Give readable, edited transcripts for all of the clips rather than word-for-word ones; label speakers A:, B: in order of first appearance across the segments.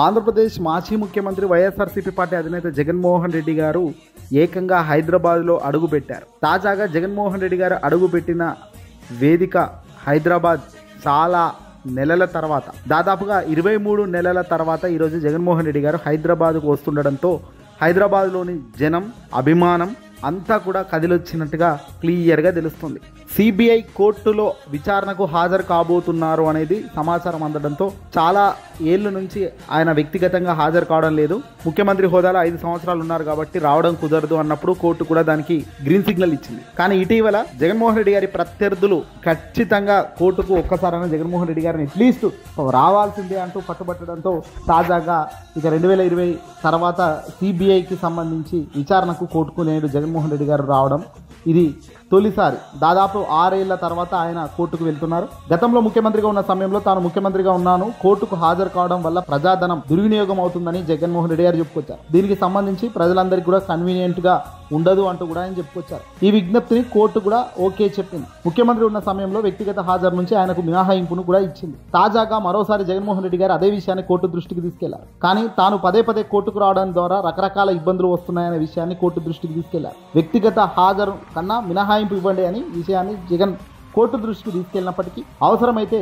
A: ఆంధ్రప్రదేశ్ మాజీ ముఖ్యమంత్రి వైఎస్ఆర్సీపీ పార్టీ అధినేత జగన్మోహన్ రెడ్డి గారు ఏకంగా హైదరాబాద్లో అడుగుపెట్టారు. తాజాగా జగన్మోహన్ రెడ్డి గారు అడుగుపెట్టిన వేదిక హైదరాబాద్ చాలా నెలల తర్వాత, దాదాపుగా 23 నెలల తర్వాత ఈరోజు జగన్మోహన్ రెడ్డి గారు హైదరాబాద్కు వస్తుండడంతో హైదరాబాద్లోని జనం, అభిమానం అంతా కూడా కదిలొచ్చినట్టుగా క్లియర్గా తెలుస్తుంది. సిబిఐ కోర్టులో విచారణకు హాజరు కాబోతున్నారు అనేది సమాచారం అందడంతో చాలా ఏళ్ళ నుంచి ఆయన వ్యక్తిగతంగా హాజరు కావడం లేదు. ముఖ్యమంత్రి హోదాలో 5 సంవత్సరాలు ఉన్నారు కాబట్టి రావడం కుదరదు అన్నప్పుడు కోర్టు కూడా దానికి గ్రీన్ సిగ్నల్ ఇచ్చింది. కానీ ఇటీవల జగన్మోహన్ రెడ్డి గారి ప్రత్యర్థులు ఖచ్చితంగా కోర్టుకు ఒక్కసారైనా జగన్మోహన్ రెడ్డి గారిని అట్లీస్ట్ రావాల్సిందే అంటూ పట్టుబట్టడంతో తాజాగా ఇక 2020 తర్వాత సిబిఐకి సంబంధించి విచారణకు కోర్టుకు నేడు జగన్మోహన్ రెడ్డి గారు రావడం ఇది తొలిసారి. దాదాపు 6 ఏళ్ల తర్వాత ఆయన కోర్టుకు వెళ్తున్నారు. గతంలో ముఖ్యమంత్రిగా ఉన్న సమయంలో తాను ముఖ్యమంత్రిగా ఉన్నాను, కోర్టుకు హాజరు కావడం వల్ల ప్రజాధనం దుర్వినియోగం అవుతుందని జగన్మోహన్ రెడ్డి గారు చెప్పుకొచ్చారు. దీనికి సంబంధించి ప్రజలందరికీ కూడా కన్వీనియంట్ గా ఉండదు అంటూ కూడా ఆయన చెప్పుకొచ్చారు. ఈ విజ్ఞప్తిని కోర్టు కూడా ఓకే చెప్పింది. ముఖ్యమంత్రి ఉన్న సమయంలో వ్యక్తిగత హాజరు నుంచి ఆయనకు మినహాయింపును కూడా ఇచ్చింది. తాజాగా మరోసారి జగన్మోహన్ రెడ్డి గారు అదే విషయాన్ని కోర్టు దృష్టికి తీసుకెళ్లారు. కానీ తాను పదే కోర్టుకు రావడం ద్వారా రకరకాల ఇబ్బందులు వస్తున్నాయనే విషయాన్ని కోర్టు దృష్టికి తీసుకెళ్లారు. వ్యక్తిగత హాజరు కన్నా మినహాయింపు ఇవ్వండి అని విషయాన్ని జగన్ కోర్టు దృష్టికి తీసుకెళ్లినప్పటికీ అవసరమైతే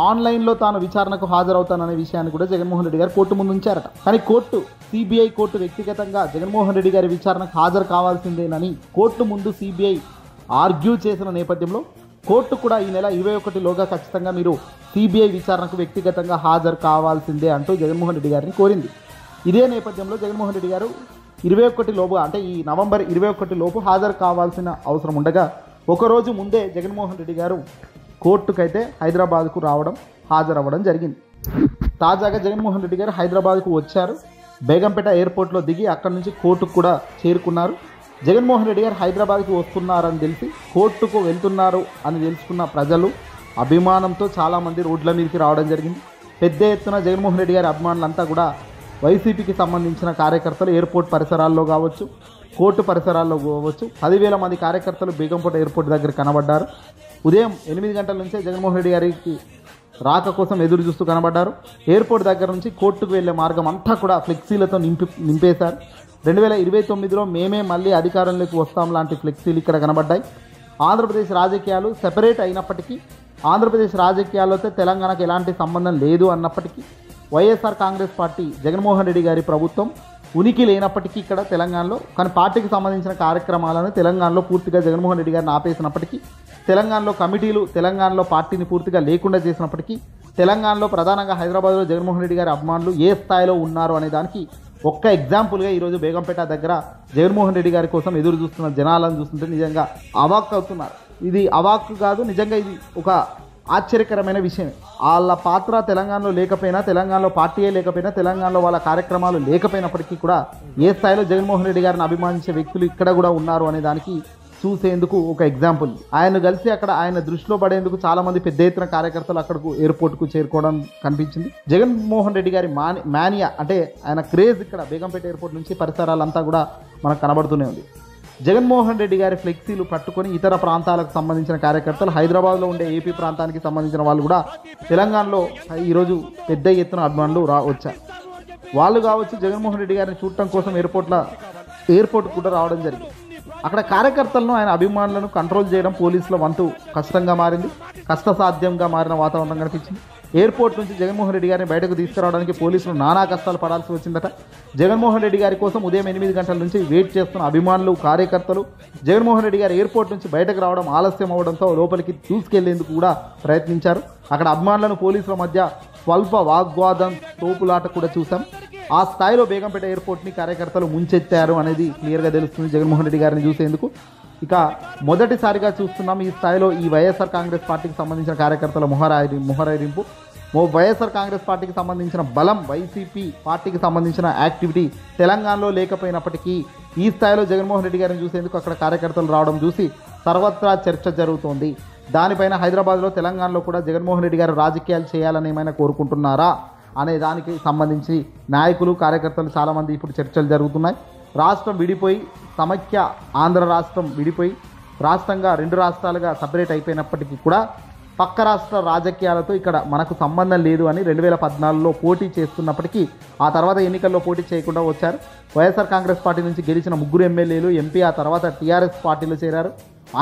A: ఆన్లైన్లో తాను విచారణకు హాజరవుతాననే విషయాన్ని కూడా జగన్మోహన్ రెడ్డి గారు కోర్టు ముందు ఉంచారట. కానీ కోర్టు, సిబిఐ కోర్టు వ్యక్తిగతంగా జగన్మోహన్ రెడ్డి గారి విచారణకు హాజరు కావాల్సిందేనని కోర్టు ముందు సిబిఐ ఆర్గ్యూ చేసిన నేపథ్యంలో కోర్టు కూడా ఈ నెల 21లోగా ఖచ్చితంగా మీరు సిబిఐ విచారణకు వ్యక్తిగతంగా హాజరు కావాల్సిందే అంటూ జగన్మోహన్ రెడ్డి గారిని కోరింది. ఇదే నేపథ్యంలో జగన్మోహన్ రెడ్డి గారు 21 లోపు, అంటే ఈ నవంబర్ 21 లోపు హాజరు కావాల్సిన అవసరం ఉండగా ఒకరోజు ముందే జగన్మోహన్ రెడ్డి గారు కోర్టుకైతే హైదరాబాద్కు రావడం, హాజరవ్వడం జరిగింది. తాజాగా జగన్మోహన్ రెడ్డి గారు హైదరాబాద్కు వచ్చారు. బేగంపేట ఎయిర్పోర్ట్లో దిగి అక్కడి నుంచి కోర్టుకు కూడా చేరుకున్నారు. జగన్మోహన్ రెడ్డి గారు హైదరాబాద్కు వస్తున్నారని తెలిసి కోర్టుకు వెళ్తున్నారు అని తెలుసుకున్న ప్రజలు అభిమానంతో చాలామంది రోడ్ల మీదకి రావడం జరిగింది. పెద్ద ఎత్తున జగన్మోహన్ రెడ్డి గారి అభిమానులంతా కూడా వైసీపీకి సంబంధించిన కార్యకర్తలు ఎయిర్పోర్ట్ పరిసరాల్లో కావచ్చు, కోర్టు పరిసరాల్లో కావచ్చు 10,000 మంది కార్యకర్తలు బేగంపేట ఎయిర్పోర్ట్ దగ్గర కనబడ్డారు. ఉదయం 8 గంటల నుంచే జగన్మోహన్ రెడ్డి గారికి రాక కోసం ఎదురు చూస్తూ కనబడ్డారు. ఎయిర్పోర్ట్ దగ్గర నుంచి కోర్టుకు వెళ్లే మార్గం అంతా కూడా ఫ్లెక్సీలతో నింపేశారు. 2029లో మేమే మళ్ళీ అధికారంలోకి వస్తాం లాంటి ఫ్లెక్సీలు ఇక్కడ కనబడ్డాయి. ఆంధ్రప్రదేశ్ రాజకీయాలు సెపరేట్ అయినప్పటికీ, ఆంధ్రప్రదేశ్ రాజకీయాలతో తెలంగాణకు ఎలాంటి సంబంధం లేదు అన్నప్పటికీ, వైఎస్ఆర్ కాంగ్రెస్ పార్టీ, జగన్మోహన్ రెడ్డి గారి ప్రభుత్వం ఉనికి లేనప్పటికీ ఇక్కడ తెలంగాణలో, కానీ పార్టీకి సంబంధించిన కార్యక్రమాలను తెలంగాణలో పూర్తిగా జగన్మోహన్ రెడ్డి గారిని ఆపేసినప్పటికీ, తెలంగాణలో కమిటీలు తెలంగాణలో పార్టీని పూర్తిగా లేకుండా చేసినప్పటికీ, తెలంగాణలో ప్రధానంగా హైదరాబాద్లో జగన్మోహన్ రెడ్డి గారి అభిమానులు ఏ స్థాయిలో ఉన్నారు అనే దానికి ఒక్క ఎగ్జాంపుల్గా ఈరోజు బేగంపేట దగ్గర జగన్మోహన్ రెడ్డి గారి కోసం ఎదురు చూస్తున్న జనాలను చూస్తుంటే నిజంగా అవాక్ అవుతున్నారు. ఇది అవాక్ కాదు, నిజంగా ఇది ఒక ఆశ్చర్యకరమైన విషయం. వాళ్ళ పాత్ర తెలంగాణలో లేకపోయినా, తెలంగాణలో పార్టీయే లేకపోయినా, తెలంగాణలో వాళ్ళ కార్యక్రమాలు లేకపోయినప్పటికీ కూడా ఏ స్థాయిలో జగన్మోహన్ రెడ్డి గారిని అభిమానించే వ్యక్తులు ఇక్కడ కూడా ఉన్నారు అనే దానికి చూసేందుకు ఒక ఎగ్జాంపుల్. ఆయన కలిసి అక్కడ ఆయన దృష్టిలో పడేందుకు చాలామంది పెద్ద ఎత్తున కార్యకర్తలు అక్కడకు ఎయిర్పోర్ట్కు చేరుకోవడం కనిపించింది. జగన్మోహన్ రెడ్డి గారి మానియా, అంటే ఆయన క్రేజ్ ఇక్కడ బేగంపేట ఎయిర్పోర్ట్ నుంచి పరిసరాలంతా కూడా మనకు కనబడుతూనే ఉంది. జగన్మోహన్ రెడ్డి గారి ఫ్లెక్సీలు పట్టుకొని ఇతర ప్రాంతాలకు సంబంధించిన కార్యకర్తలు, హైదరాబాద్లో ఉండే ఏపీ ప్రాంతానికి సంబంధించిన వాళ్ళు కూడా తెలంగాణలో ఈరోజు పెద్ద ఎత్తున అభిమానులు వచ్చారు. వాళ్ళు కావచ్చు జగన్మోహన్ రెడ్డి గారిని చూడటం కోసం ఎయిర్పోర్ట్ కూడా రావడం జరిగింది. అక్కడ కార్యకర్తలను, ఆయన అభిమానులను కంట్రోల్ చేయడం పోలీసుల వంతు కష్టంగా మారింది. కష్టసాధ్యంగా మారిన వాతావరణం కనిపించింది. ఎయిర్పోర్ట్ నుంచి జగన్మోహన్ రెడ్డి గారిని బయటకు తీసుకురావడానికి పోలీసులు నానా కష్టాలు పడాల్సి వచ్చిందట. జగన్మోహన్ రెడ్డి గారి కోసం ఉదయం 8 గంటల నుంచి వెయిట్ చేస్తున్న అభిమానులు, కార్యకర్తలు జగన్మోహన్ రెడ్డి గారి ఎయిర్పోర్ట్ నుంచి బయటకు రావడం ఆలస్యం అవ్వడంతో లోపలికి తీసుకెళ్లేందుకు కూడా ప్రయత్నించారు. అక్కడ అభిమానులను పోలీసుల మధ్య స్వల్ప వాగ్వాదం, తోపులాట కూడా చూసాం. ఆ స్థాయిలో బేగంపేట ఎయిర్పోర్ట్ని కార్యకర్తలు ముంచెత్తారు అనేది క్లియర్గా తెలుస్తుంది జగన్మోహన్ రెడ్డి గారిని చూసేందుకు. ఇక మొదటిసారిగా చూస్తున్నాం ఈ స్థాయిలో ఈ వైఎస్ఆర్ కాంగ్రెస్ పార్టీకి సంబంధించిన కార్యకర్తల మొహరైరింపు. వైఎస్ఆర్ కాంగ్రెస్ పార్టీకి సంబంధించిన బలం, వైసీపీ పార్టీకి సంబంధించిన యాక్టివిటీ తెలంగాణలో లేకపోయినప్పటికీ ఈ స్థాయిలో జగన్మోహన్ రెడ్డి గారిని చూసేందుకు అక్కడ కార్యకర్తలు రావడం చూసి సర్వత్రా చర్చ జరుగుతోంది. దానిపైన హైదరాబాద్లో, తెలంగాణలో కూడా జగన్మోహన్ రెడ్డి గారు రాజకీయాలు చేయాలని ఏమైనా కోరుకుంటున్నారా అనే దానికి సంబంధించి నాయకులు, కార్యకర్తలు చాలామంది ఇప్పుడు చర్చలు జరుగుతున్నాయి. రాష్ట్రం విడిపోయి, సమైక్య ఆంధ్ర రాష్ట్రం విడిపోయి రాష్ట్రంగా 2 రాష్ట్రాలుగా సపరేట్ అయిపోయినప్పటికీ కూడా పక్క రాష్ట్ర రాజకీయాలతో ఇక్కడ మనకు సంబంధం లేదు అని 2014లో పోటీ చేస్తున్నప్పటికీ ఆ తర్వాత ఎన్నికల్లో పోటీ చేయకుండా వచ్చారు. వైఎస్ఆర్ కాంగ్రెస్ పార్టీ నుంచి గెలిచిన 3 ఎమ్మెల్యేలు ఎంపీ ఆ తర్వాత టీఆర్ఎస్ పార్టీలో చేరారు.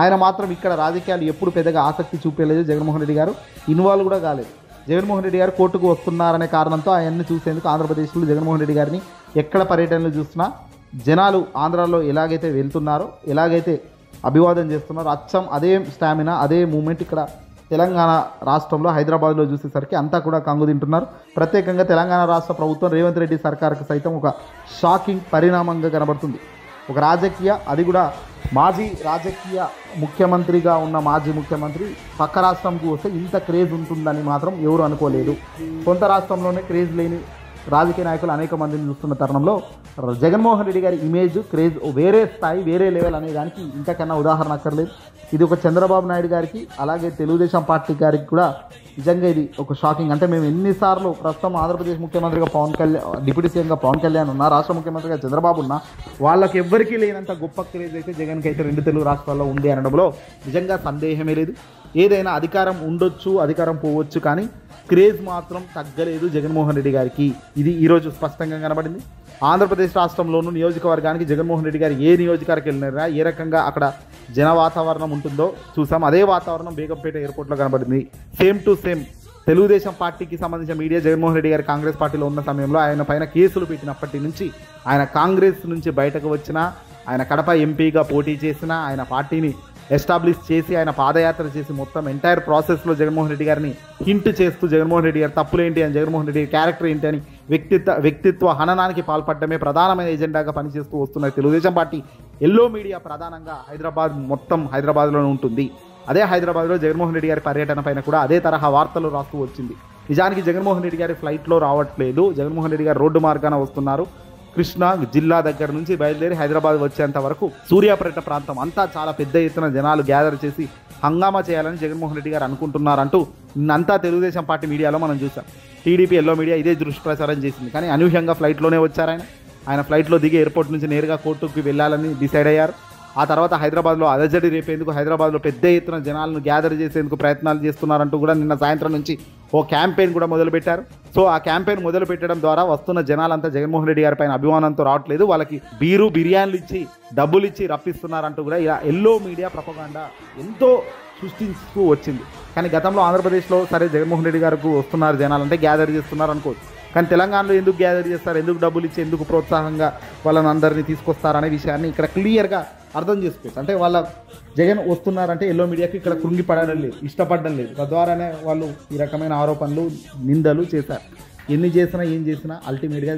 A: ఆయన మాత్రం ఇక్కడ రాజకీయాలు ఎప్పుడు పెద్దగా ఆసక్తి చూపలేదు. జగన్మోహన్ రెడ్డి గారు ఇన్వాల్వ్ కూడా కాలేదు. జగన్మోహన్ రెడ్డి గారు కోర్టుకు వస్తున్నారనే కారణంతో ఆయన్ని చూసేందుకు ఆంధ్రప్రదేశ్లో జగన్మోహన్ రెడ్డి గారిని ఎక్కడ పర్యటనలు చూసినా జనాలు ఆంధ్రాలో ఎలాగైతే వెళ్తున్నారో, ఎలాగైతే అభివాదం చేస్తున్నారో అచ్చం అదే స్టామినా, అదే మూమెంట్ ఇక్కడ తెలంగాణ రాష్ట్రంలో హైదరాబాద్లో చూసేసరికి అంతా కూడా కంగు తింటున్నారు. ప్రత్యేకంగా తెలంగాణ రాష్ట్ర ప్రభుత్వం రేవంత్ రెడ్డి సర్కార్కి సైతం ఒక షాకింగ్ పరిణామంగా కనబడుతుంది. ఒక రాజకీయ, అది కూడా మాజీ రాజకీయ ముఖ్యమంత్రిగా ఉన్న మాజీ ముఖ్యమంత్రి పక్క రాష్ట్రంకు వస్తే ఇంత క్రేజ్ ఉంటుందని మాత్రం ఎవరు అనుకోలేదు. సొంత రాష్ట్రంలోనే క్రేజ్ లేని రాజకీయ నాయకులు అనేక మందిని చూస్తున్న తరుణంలో జగన్మోహన్ రెడ్డి గారి ఇమేజ్, క్రేజ్ వేరే స్థాయి, వేరే లెవెల్ అనే దానికి ఇంతకన్నా ఉదాహరణ అక్కర్లేదు. ఇది ఒక చంద్రబాబు నాయుడు గారికి, అలాగే తెలుగుదేశం పార్టీ గారికి కూడా నిజంగా ఇది ఒక షాకింగ్. అంటే మేము ఎన్నిసార్లు ప్రస్తుతం ఆంధ్రప్రదేశ్ ముఖ్యమంత్రిగా పవన్ కళ్యాణ్, డిప్యూటీ సీఎంగా పవన్ కళ్యాణ్ ఉన్నా, రాష్ట్ర ముఖ్యమంత్రిగా చంద్రబాబు ఉన్నా, వాళ్ళకి ఎవ్వరికీ లేనంత గొప్ప క్రేజ్ అయితే జగన్కి అయితే 2 తెలుగు రాష్ట్రాల్లో ఉంది అనడంలో నిజంగా సందేహమే లేదు. ఏదైనా అధికారం ఉండొచ్చు, అధికారం పోవచ్చు, కానీ క్రేజ్ మాత్రం తగ్గలేదు జగన్మోహన్ రెడ్డి గారికి. ఇది ఈరోజు స్పష్టంగా కనబడింది. ఆంధ్రప్రదేశ్ రాష్ట్రంలోనూ నియోజకవర్గానికి జగన్మోహన్ రెడ్డి గారు ఏ నియోజకవర్గానికి వెళ్ళినారా, ఏ రకంగా అక్కడ జన వాతావరణం ఉంటుందో చూసాం. అదే వాతావరణం బేగంపేట ఎయిర్పోర్ట్లో కనబడింది. సేమ్ టు సేమ్ తెలుగుదేశం పార్టీకి సంబంధించిన మీడియా జగన్మోహన్ రెడ్డి గారు కాంగ్రెస్ పార్టీలో ఉన్న సమయంలో ఆయన పైన కేసులు పెట్టినప్పటి నుంచి, ఆయన కాంగ్రెస్ నుంచి బయటకు వచ్చినా, ఆయన కడప ఎంపీగా పోటీ చేసినా, ఆయన పార్టీని ఎస్టాబ్లిష్ చేసి ఆయన పాదయాత్ర చేసి మొత్తం ఎంటైర్ ప్రాసెస్లో జగన్మోహన్ రెడ్డి గారిని హింట్ చేస్తూ జగన్మోహన్ రెడ్డి గారి తప్పులేంటి అని, జగన్మోహన్ రెడ్డి గారి క్యారెక్టర్ ఏంటి అని వ్యక్తిత్వ హననానికి పాల్పడమే ప్రధానమైన ఎజెండాగా పనిచేస్తూ వస్తున్న తెలుగుదేశం పార్టీ ఎల్లో మీడియా ప్రధానంగా మొత్తం హైదరాబాద్లోనే ఉంటుంది. అదే హైదరాబాద్లో జగన్మోహన్ రెడ్డి గారి పర్యటన పైన కూడా అదే తరహా వార్తలు రాస్తూ వచ్చింది. నిజానికి జగన్మోహన్ రెడ్డి గారి ఫ్లైట్లో రావట్లేదు. జగన్మోహన్ రెడ్డి గారు రోడ్డు మార్గాన వస్తున్నారు. కృష్ణా జిల్లా దగ్గర నుంచి బయలుదేరి హైదరాబాద్ వచ్చేంత వరకు సూర్యాపేట ప్రాంతం అంతా చాలా పెద్ద ఎత్తున జనాలు గ్యాదర్ చేసి హంగామా చేయాలని జగన్మోహన్ రెడ్డి గారు అనుకుంటున్నారంటూ నిన్నంతా తెలుగుదేశం పార్టీ మీడియాలో మనం చూసాం. టీడీపీ ఎల్లో మీడియా ఇదే దుష్ప్రచారం చేసింది. కానీ అనూహ్యంగా ఫ్లైట్లోనే వచ్చారు. ఆయన ఫ్లైట్లో దిగి ఎయిర్పోర్ట్ నుంచి నేరుగా కోర్టుకు వెళ్ళాలని డిసైడ్ అయ్యారు. ఆ తర్వాత హైదరాబాద్లో అలజడి రేపేందుకు, హైదరాబాద్లో పెద్ద ఎత్తున జనాలను గ్యాదర్ చేసేందుకు ప్రయత్నాలు చేస్తున్నారంటూ కూడా నిన్న సాయంత్రం నుంచి ఓ క్యాంపెయిన్ కూడా మొదలుపెట్టారు. సో ఆ క్యాంపెయిన్ మొదలు పెట్టడం ద్వారా వస్తున్న జనాలంతా జగన్మోహన్ రెడ్డి గారి పైన అభిమానంతో రావట్లేదు, వాళ్ళకి బిర్యానీలు ఇచ్చి డబ్బులు ఇచ్చి రప్పిస్తున్నారంటూ కూడా ఇలా ఎల్లో మీడియా ప్రొపగాండా ఎంతో సృష్టిస్తూ వచ్చింది. కానీ గతంలో ఆంధ్రప్రదేశ్లో సరే జగన్మోహన్ రెడ్డి గారికి వస్తున్నారు జనాలంటే గ్యాదర్ చేస్తున్నారు అనుకోవచ్చు. కానీ తెలంగాణలో ఎందుకు గ్యాదర్ చేస్తారు, ఎందుకు డబ్బులు ఇచ్చి, ఎందుకు ప్రోత్సాహంగా వాళ్ళని అందరినీ తీసుకొస్తారనే విషయాన్ని ఇక్కడ క్లియర్గా అర్థం చేసుకోవచ్చు. అంటే వాళ్ళ జగన్ వస్తున్నారంటే ఎల్లో మీడియాకి ఇక్కడ కృంగిపడడం లేదు, ఇష్టపడడం లేదు. తద్వారానే వాళ్ళు ఈ రకమైన ఆరోపణలు, నిందలు చేశారు. ఎన్ని చేసినా ఏం చేసినా అల్టిమేట్గా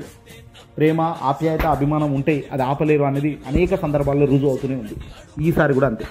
A: ప్రేమ, ఆప్యాయత, అభిమానం ఉంటే అది ఆపలేరు అనేది అనేక సందర్భాల్లో రుజువు అవుతూనే ఉంది. ఈసారి కూడా అంతే.